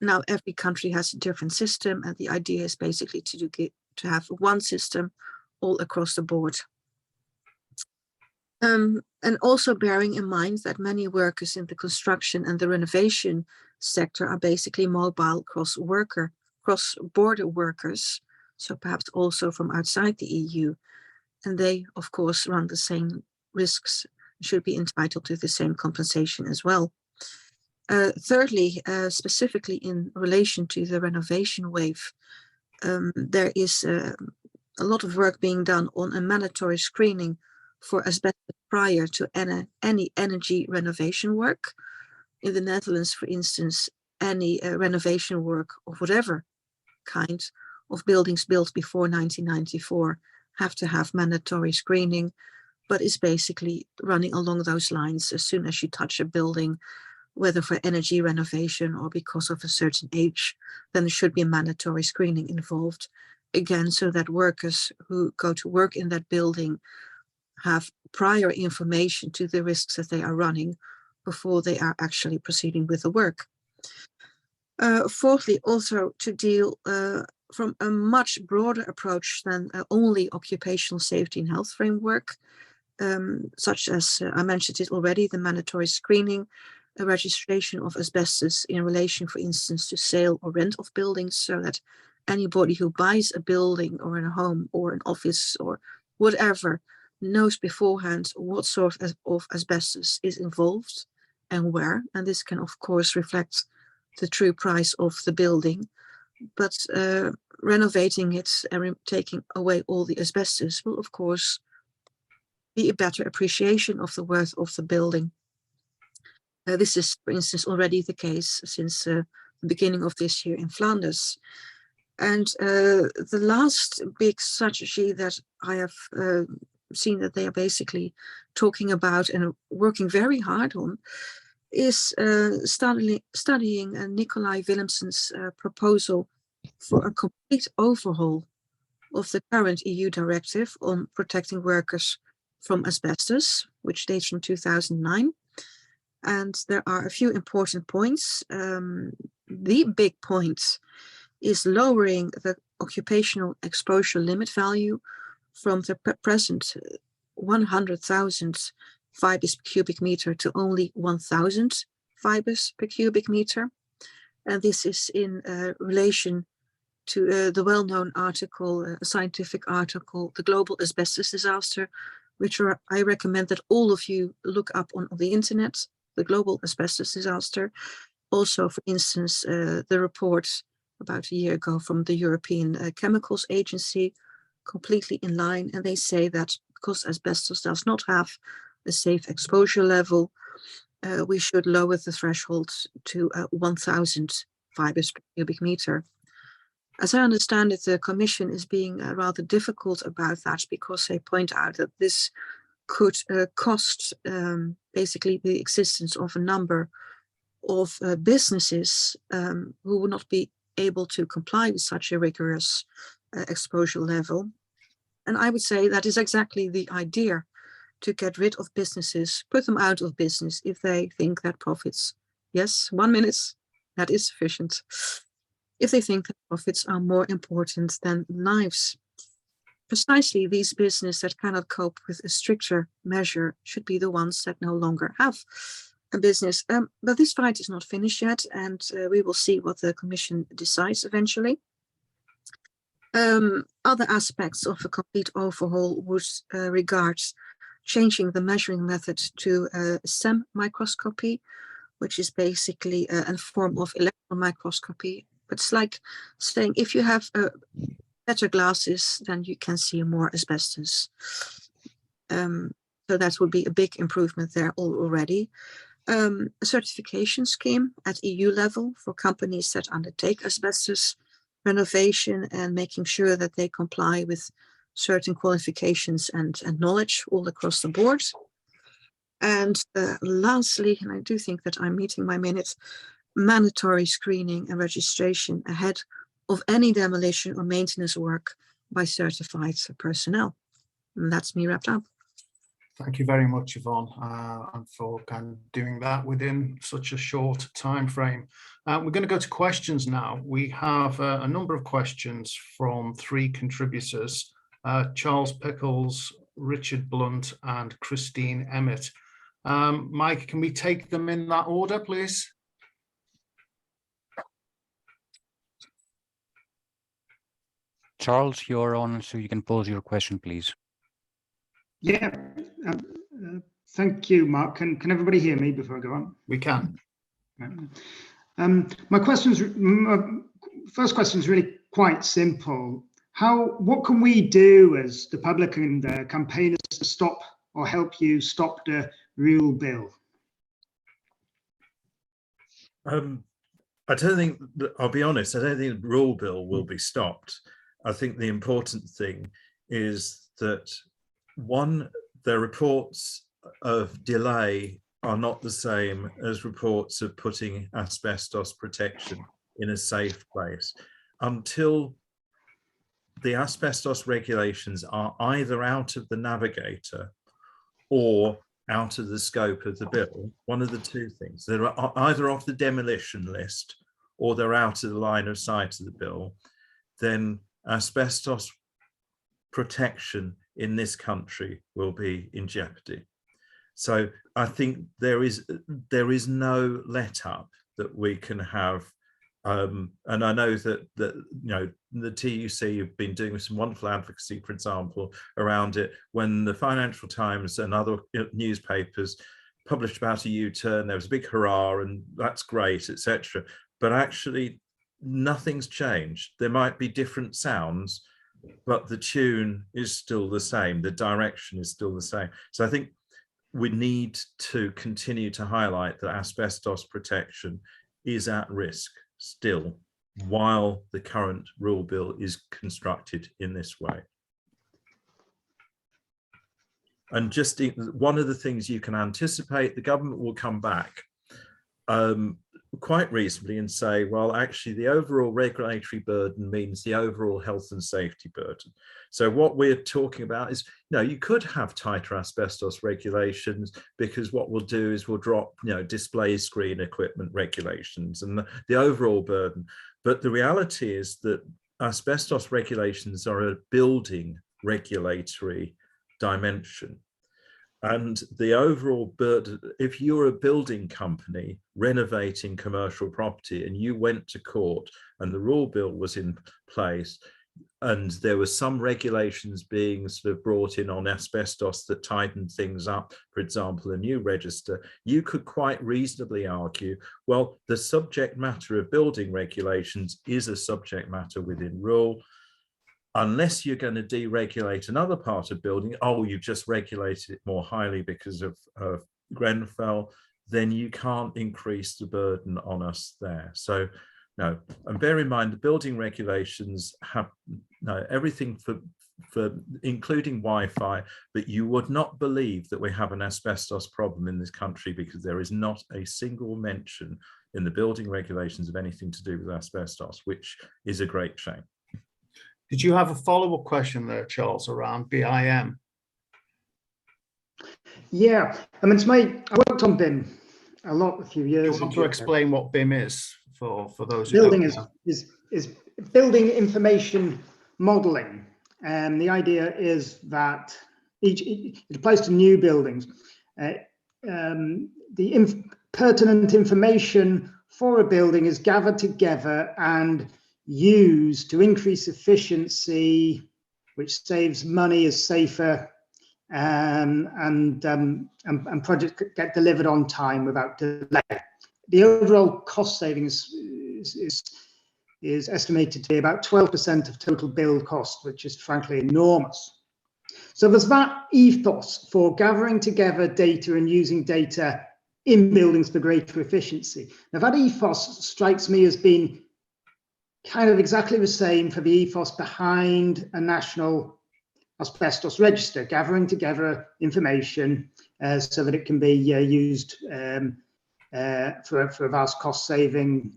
Now, every country has a different system, and the idea is basically to have one system all across the board. And also bearing in mind that many workers in the construction and the renovation sector are basically mobile cross-border workers, so perhaps also from outside the EU. And they, of course, run the same risks, should be entitled to the same compensation as well. Thirdly, specifically in relation to the renovation wave, there is a lot of work being done on a mandatory screening for asbestos prior to any energy renovation work. In the Netherlands, for instance, any renovation work of whatever kind of buildings built before 1994 have to have mandatory screening, but it's basically running along those lines. As soon as you touch a building, whether for energy renovation or because of a certain age, then there should be a mandatory screening involved. Again, so that workers who go to work in that building have prior information to the risks that they are running before they are actually proceeding with the work. Fourthly, also to deal from a much broader approach than only occupational safety and health framework, such as I mentioned it already, the mandatory screening, a registration of asbestos in relation, for instance, to sale or rent of buildings, so that anybody who buys a building or in a home or an office or whatever knows beforehand what sort of asbestos is involved and where. And this can, of course, reflect the true price of the building. But renovating it and taking away all the asbestos will, of course, be a better appreciation of the worth of the building. This is, for instance, already the case since the beginning of this year in Flanders. And the last big strategy that I have seen that they are basically talking about and working very hard on is studying Nicolai Willemsen's proposal for a complete overhaul of the current EU directive on protecting workers from asbestos, which dates from 2009. And there are a few important points. The big point is lowering the occupational exposure limit value from the present 100,000 fibers per cubic meter to only 1,000 fibers per cubic meter. And this is in relation to the well-known article, a scientific article, The Global Asbestos Disaster, which I recommend that all of you look up on the internet, the Global Asbestos Disaster. Also, for instance, the report about a year ago from the European Chemicals Agency, completely in line. And they say that because asbestos does not have a safe exposure level, we should lower the threshold to 1,000 fibers per cubic meter. As I understand it, the Commission is being rather difficult about that, because they point out that this could cost basically the existence of a number of businesses who would not be able to comply with such a rigorous exposure level. And I would say that is exactly the idea, to get rid of businesses, put them out of business if they think that profits, yes, 1 minute, that is sufficient. If they think that profits are more important than lives. precisely these businesses that cannot cope with a stricter measure should be the ones that no longer have a business. But this fight is not finished yet, and we will see what the Commission decides eventually. Other aspects of a complete overhaul would regard changing the measuring method to SEM microscopy, which is basically a form of electron microscopy. It's like saying if you have better glasses, then you can see more asbestos. So that would be a big improvement there already. A certification scheme at EU level for companies that undertake asbestos renovation and making sure that they comply with certain qualifications and knowledge all across the board. And lastly, and I do think that I'm meeting my minutes, mandatory screening and registration ahead of any demolition or maintenance work by certified personnel. And that's me wrapped up. Thank you very much, Yvonne, and for kind of doing that within such a short time frame. We're going to go to questions now. We have a number of questions from 3 contributors, Charles Pickles, Richard Blunt, and Christine Emmett. Mike, can we take them in that order, please? Charles, you're on, so you can pose your question, please. Yeah, thank you, Mark. Can everybody hear me before I go on? We can. My first question is really quite simple. What can we do as the public and campaigners to stop or help you stop the REUL Bill? I don't think, I'll be honest, I don't think the REUL Bill will be stopped. I think the important thing is that, one, the reports of delay are not the same as reports of putting asbestos protection in a safe place. Until the asbestos regulations are either out of the navigator or out of the scope of the bill, one of the two things, they're either off the demolition list or they're out of the line of sight of the bill, then asbestos protection in this country will be in jeopardy. So I think there is no let up that we can have, and I know that the TUC have been doing some wonderful advocacy, for example, around it. When the Financial Times and other newspapers published about a U-turn, there was a big hurrah, and that's great, etc. But actually, nothing's changed. There might be different sounds, but the tune is still the same. The direction is still the same. So I think we need to continue to highlight that asbestos protection is at risk still, while the current REUL Bill is constructed in this way. And just one of the things you can anticipate, the government will come back quite reasonably and say, well, actually the overall regulatory burden means the overall health and safety burden. So what we're talking about is, you could have tighter asbestos regulations, because what we'll do is we'll drop, display screen equipment regulations and the overall burden. But the reality is that asbestos regulations are a building regulatory dimension. And the overall burden, if you're a building company renovating commercial property and you went to court and the REUL Bill was in place and there were some regulations being sort of brought in on asbestos that tightened things up, for example, a new register, you could quite reasonably argue, well, the subject matter of building regulations is a subject matter within REUL. Unless you're going to deregulate another part of building, you've just regulated it more highly because of Grenfell, then you can't increase the burden on us there. So no, and bear in mind the building regulations have everything for including Wi-Fi, but you would not believe that we have an asbestos problem in this country, because there is not a single mention in the building regulations of anything to do with asbestos, which is a great shame. Did you have a follow-up question there, Charles, around BIM? Yeah, I mean, I worked on BIM a lot a few years ago. Do you want to explain what BIM is for those who building don't know? is building information modeling, the idea is that it applies to new buildings. Pertinent information for a building is gathered together and used to increase efficiency, which saves money, is safer, and projects get delivered on time without delay. The overall cost savings is estimated to be about 12% of total build cost, which is frankly enormous. So there's that ethos for gathering together data and using data in buildings for greater efficiency. Now that ethos strikes me as being kind of exactly the same for the ethos behind a national asbestos register, gathering together information so that it can be used for a vast cost saving.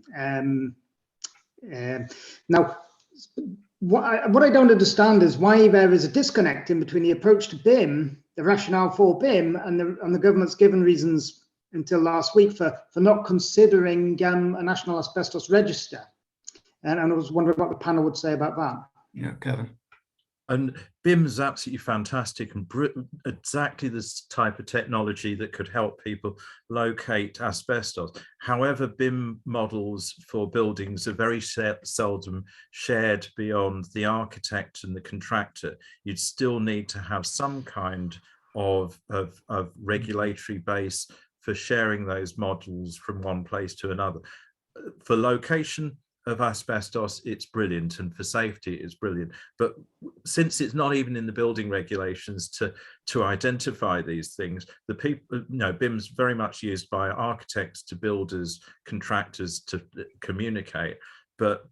Now, what I don't understand is why there is a disconnect in between the approach to BIM, the rationale for BIM, and the government's given reasons until last week for not considering a national asbestos register. And I was wondering what the panel would say about that. Yeah, Kevin. And BIM is absolutely fantastic and exactly this type of technology that could help people locate asbestos. However, BIM models for buildings are very seldom shared beyond the architect and the contractor. You'd still need to have some kind of regulatory base for sharing those models from one place to another. For location of asbestos, it's brilliant, and for safety, it's brilliant. But since it's not even in the building regulations to identify these things, the people, BIM's very much used by architects to builders, contractors to communicate. But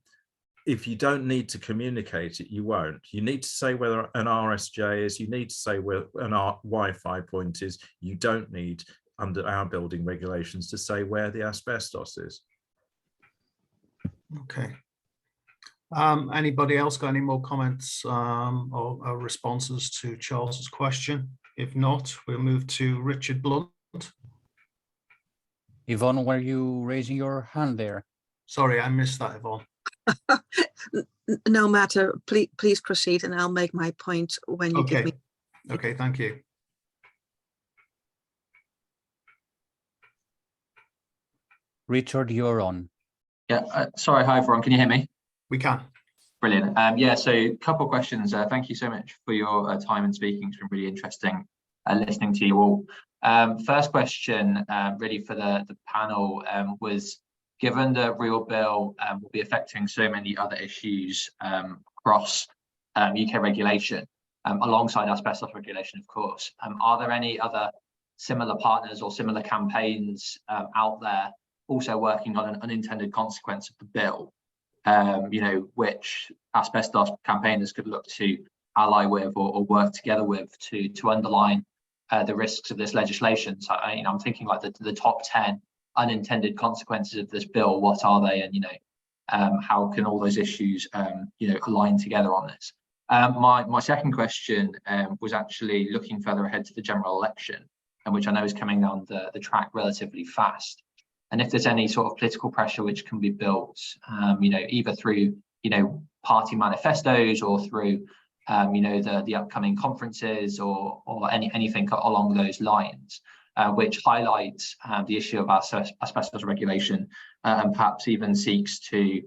if you don't need to communicate it, you won't. You need to say whether an RSJ is, you need to say where an Wi-Fi point is. You don't need, under our building regulations, to say where the asbestos is. Okay. Anybody else got any more comments or responses to Charles's question? If not, we'll move to Richard Blunt. Yvonne, were you raising your hand there? Sorry, I missed that, Yvonne. No matter, please proceed, and I'll make my point when you give me. Okay, thank you. Richard, you're on. Yeah, sorry, hi everyone, can you hear me? We can. Brilliant. Yeah, so a couple of questions. Thank you so much for your time and speaking. It's been really interesting listening to you all. First question, really for the panel, was given the REUL Bill will be affecting so many other issues across UK regulation, alongside asbestos regulation, of course, are there any other similar partners or similar campaigns out there also working on an unintended consequence of the bill, which asbestos campaigners could look to ally with or work together with to underline the risks of this legislation? So I'm thinking like the top 10 unintended consequences of this bill. What are they, and how can all those issues align together on this? My second question was actually looking further ahead to the general election, and which I know is coming down the track relatively fast. And if there's any sort of political pressure which can be built, either through, party manifestos or through, the upcoming conferences or anything along those lines, which highlights the issue of asbestos regulation and perhaps even seeks to,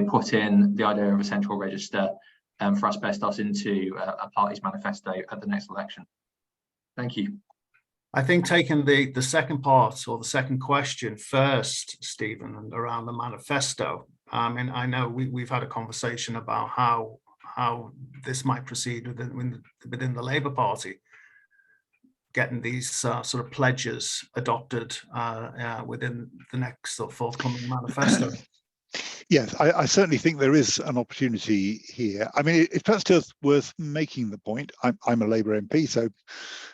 put in the idea of a central register for asbestos into a party's manifesto at the next election. Thank you. I think taking the second part or the second question first, Stephen, and around the manifesto. And I know we've had a conversation about how this might proceed within the Labour Party, getting these sort of pledges adopted within the next or forthcoming manifesto. Yes, I certainly think there is an opportunity here. I mean, it's perhaps just worth making the point. I'm a Labour MP, so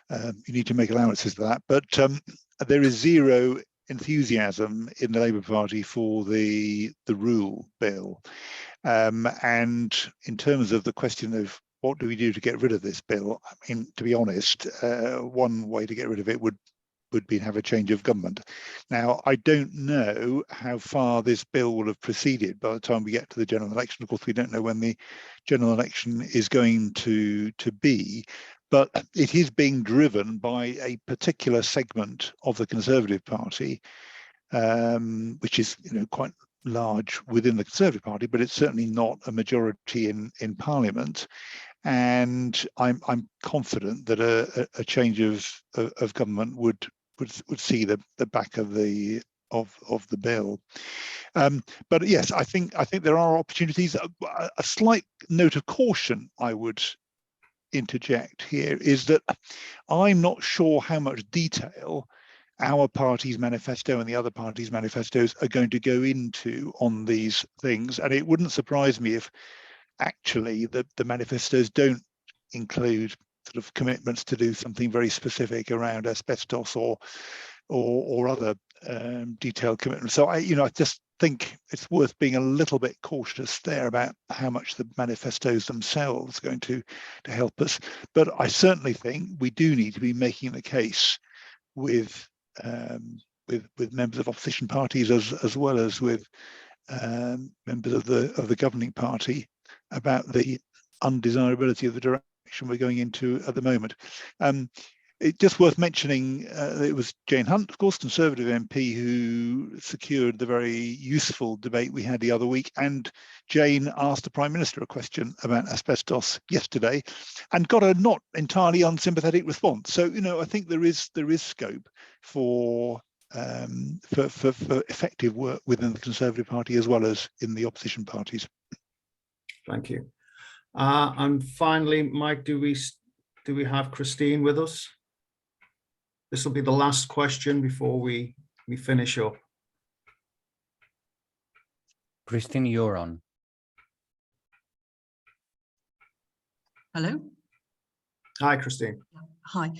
you need to make allowances for that. But there is zero enthusiasm in the Labour Party for the REUL Bill. And in terms of the question of what do we do to get rid of this bill, I mean, to be honest, one way to get rid of it would have a change of government. Now, I don't know how far this bill will have proceeded by the time we get to the general election. Of course, we don't know when the general election is going to be, but it is being driven by a particular segment of the Conservative Party, which is quite large within the Conservative Party, but it's certainly not a majority in Parliament. And I'm confident that a change of government would see the back of the bill. But yes, I think there are opportunities. A slight note of caution I would interject here is that I'm not sure how much detail our party's manifesto and the other parties' manifestos are going to go into on these things. And it wouldn't surprise me if actually the manifestos don't include sort of commitments to do something very specific around asbestos or other detailed commitments. So I just think it's worth being a little bit cautious there about how much the manifestos themselves are going to help us. But I certainly think we do need to be making the case with members of opposition parties as well as with members of the governing party about the undesirability of the direction we're going into at the moment. It's just worth mentioning it was Jane Hunt, of course, Conservative MP, who secured the very useful debate we had the other week. And Jane asked the Prime Minister a question about asbestos yesterday and got a not entirely unsympathetic response. So, I think there is scope for effective work within the Conservative Party as well as in the opposition parties. Thank you. And finally, Mike, do we have Christine with us? This will be the last question before we finish up. Christine, you're on. Hello. Hi, Christine. Hi.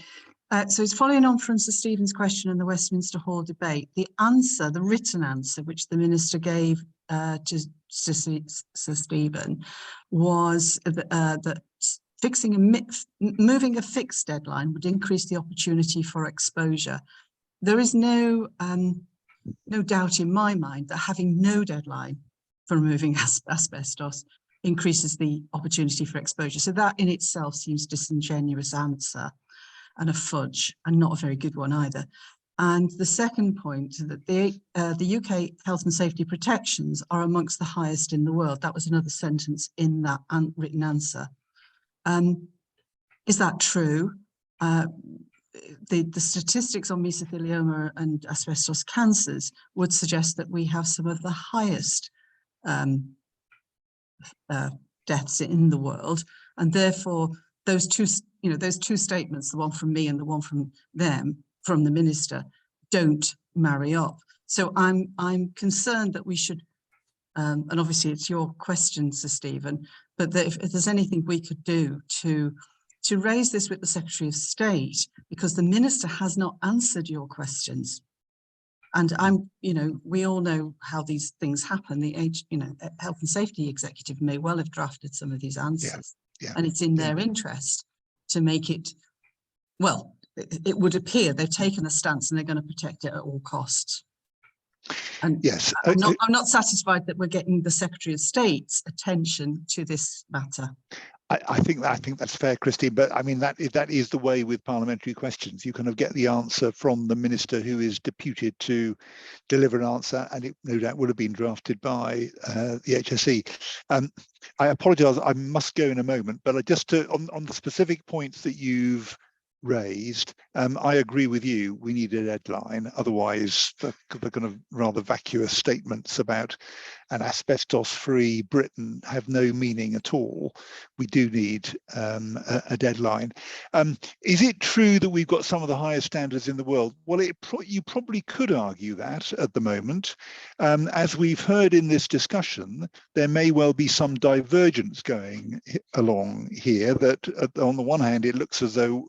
So it's following on from Sir Stephen's question in the Westminster Hall debate. The answer, the written answer, which the Minister gave to Sir Stephen was that moving a fixed deadline would increase the opportunity for exposure. There is no doubt in my mind that having no deadline for removing asbestos increases the opportunity for exposure. So that in itself seems a disingenuous answer and a fudge, and not a very good one either. And the second point, that the UK health and safety protections are amongst the highest in the world. That was another sentence in that written answer. Is that true? The statistics on mesothelioma and asbestos cancers would suggest that we have some of the highest deaths in the world, and therefore those two statements, the one from me and the one from them, from the Minister, don't marry up. So I'm concerned that we should, and obviously it's your question, Sir Stephen, but that if there's anything we could do to raise this with the Secretary of State, because the Minister has not answered your questions. And we all know how these things happen. The Health and Safety Executive may well have drafted some of these answers, and it's in their interest to make it, well, it would appear they've taken a stance and they're going to protect it at all costs. And yes, I'm not satisfied that we're getting the Secretary of State's attention to this matter. I think that's fair, Christine. But I mean, that is the way with parliamentary questions. You kind of get the answer from the Minister who is deputed to deliver an answer, and it no doubt would have been drafted by the HSE. I apologise, I must go in a moment, but just on the specific points that you've raised, I agree with you. We need a deadline. Otherwise, the kind of rather vacuous statements about an asbestos-free Britain have no meaning at all. We do need a deadline. Is it true that we've got some of the highest standards in the world? Well, you probably could argue that at the moment. As we've heard in this discussion, there may well be some divergence going along here, that on the one hand, it looks as though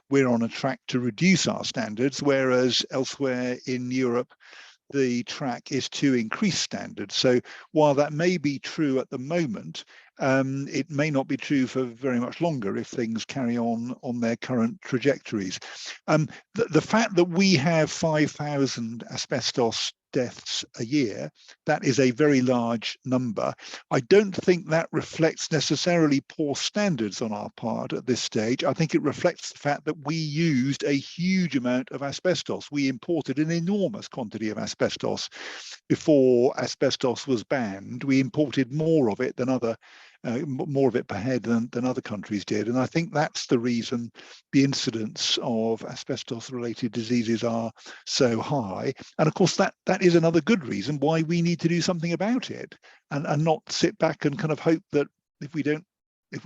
we're on a track to reduce our standards, whereas elsewhere in Europe, the track is to increase standards. So while that may be true at the moment, it may not be true for very much longer if things carry on their current trajectories. The fact that we have 5,000 asbestos deaths a year, that is a very large number. I don't think that reflects necessarily poor standards on our part at this stage. I think it reflects the fact that we used a huge amount of asbestos. We imported an enormous quantity of asbestos before asbestos was banned. We imported more of it than more of it per head than other countries did. And I think that's the reason the incidence of asbestos-related diseases are so high. And of course, that is another good reason why we need to do something about it, and not sit back and kind of hope that if we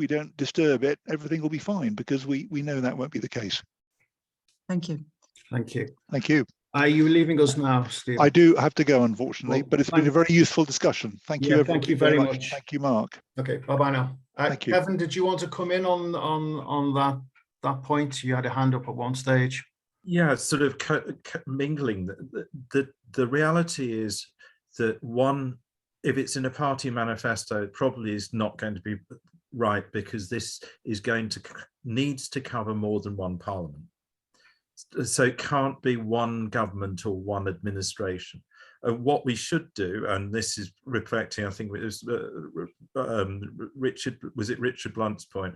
don't disturb it, everything will be fine, because we know that won't be the case. Thank you. Thank you. Thank you. Are you leaving us now, Steve? I do have to go, unfortunately, Well, but it's been a very useful discussion. Thank you, everybody. Thank you very much. Thank you, Mark. Okay, bye-bye now. Thank you. Kevin, did you want to come in on that point? You had a hand up at one stage. Yeah, sort of mingling. The reality is that if it's in a party manifesto, it probably is not going to be right, because this is needs to cover more than one parliament. So it can't be one government or one administration. What we should do, and this is reflecting, I think it was Richard Blunt's point,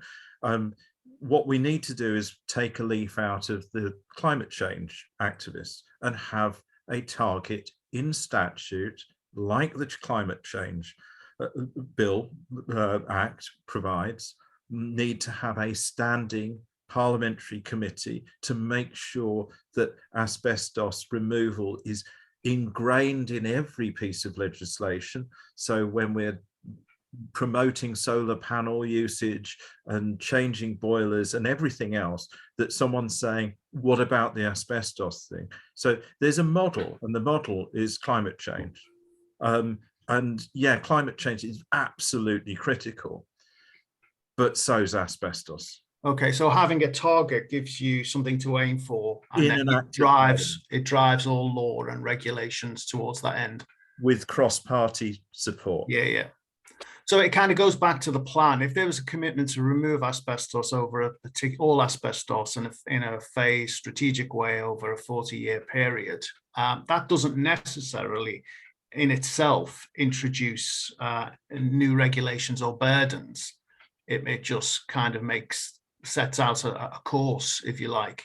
what we need to do is take a leaf out of the climate change activists and have a target in statute, like the Climate Change Bill Act provides, need to have a standing parliamentary committee to make sure that asbestos removal is ingrained in every piece of legislation. So when we're promoting solar panel usage and changing boilers and everything else, that someone's saying, what about the asbestos thing? So there's a model, and the model is climate change. And yeah, climate change is absolutely critical, but so's asbestos. Okay, so having a target gives you something to aim for, and then it drives all law and regulations towards that end. With cross-party support. Yeah. So it kind of goes back to the plan. If there was a commitment to remove asbestos over all asbestos in a phased strategic way over a 40-year period, that doesn't necessarily in itself introduce new regulations or burdens. It just kind of sets out a course, if you like.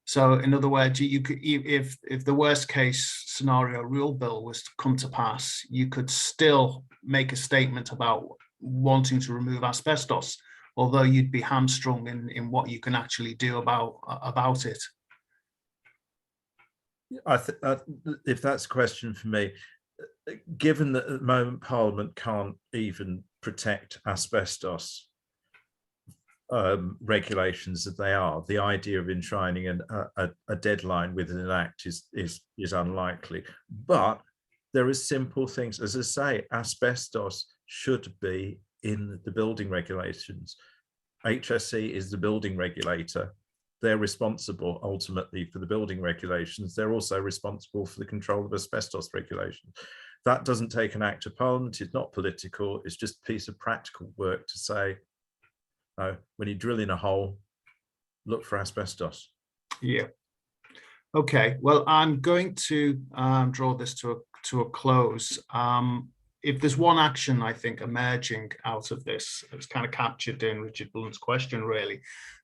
So in other words, you could, if the worst case scenario REUL Bill was to come to pass, you could still make a statement about wanting to remove asbestos, although you'd be hamstrung in what you can actually do about it. If that's a question for me, given that at the moment Parliament can't even protect asbestos regulations as they are, the idea of enshrining a deadline within an act is unlikely. But there are simple things. As I say, asbestos should be in the building regulations. HSE is the building regulator. They're responsible ultimately for the building regulations. They're also responsible for the Control of Asbestos Regulations. That doesn't take an act of Parliament. It's not political. It's just a piece of practical work to say, when you drill in a hole, look for asbestos. Yeah. Okay. Well, I'm going to draw this to a close. If there's one action, I think, emerging out of this, it's kind of captured in Richard Blunt's question, really.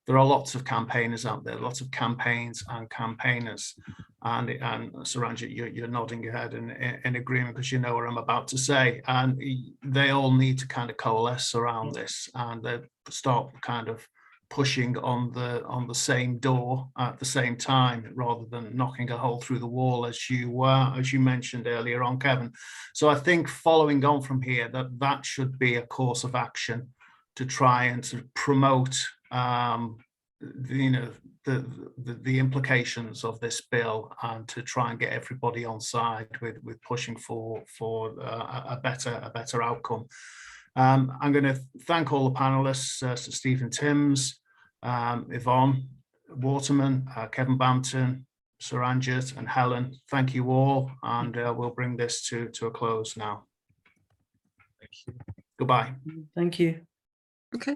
There are lots of campaigners out there, lots of campaigns and campaigners. And Saranjit, you're nodding your head in agreement, because you know what I'm about to say. And they all need to kind of coalesce around this and start kind of pushing on the same door at the same time, rather than knocking a hole through the wall, as you mentioned earlier on, Kevin. So I think following on from here, that should be a course of action to try and sort of promote the implications of this bill, and to try and get everybody on side with pushing for a better outcome. I'm going to thank all the panelists, Sir Stephen Timms, Yvonne, Waterman, Kevin Bampton, Saranjit and Helen, thank you all, and we'll bring this to a close now. Thank you. Goodbye. Thank you. Okay.